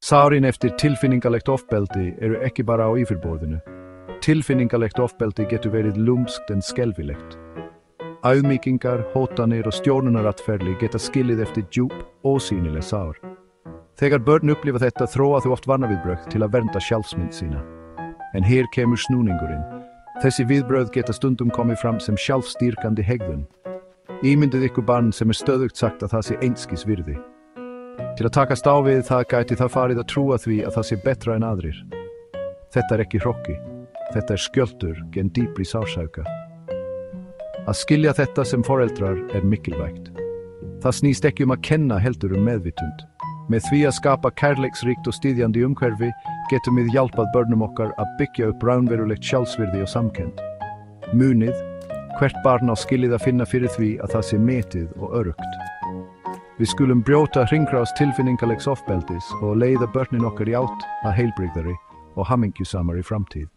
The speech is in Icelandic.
Sárin eftir tilfinningalegt ofbeldi eru ekki bara á yfirborðinu. Tilfinningalegt ofbeldi getur verið lúmskt en skelfilegt. Auðmýkingar, hótanir og stjórnunaratferli geta skilið eftir djúp, ósýnileg sár. Þegar börn upplifa þetta þróa þau oft varnarviðbrögð til að vernda sjálfsmynd sína. En hér kemur snúningurinn. Þessi viðbrögð geta stundum komið fram sem sjálfstýrkandi hegðun. Ímyndið ykkur barn sem stöðugt sagt að það sé einskis virði. Til að takast á við það gæti það farið að trúa því að það sé betra en aðrir. Þetta er ekki hrokki. Þetta er skjöldur gen dýpri sársauka. Að skilja þetta sem foreldrar er mikilvægt. Það snýst ekki að kenna heldur meðvitund. Með því að skapa kærleiksríkt og styðjandi umhverfi getum við hjálpað börnum okkar að byggja upp raunverulegt sjálfsvirði og samkennd. Munið, hvert barn á skilið að finna fyrir því að það sé metið og öruggt. Við skulum brjóta hringrás tilfinningalegs ofbeldis og leiða börnin okkar í átt að heilbrigðari og hamingjusamari framtíð.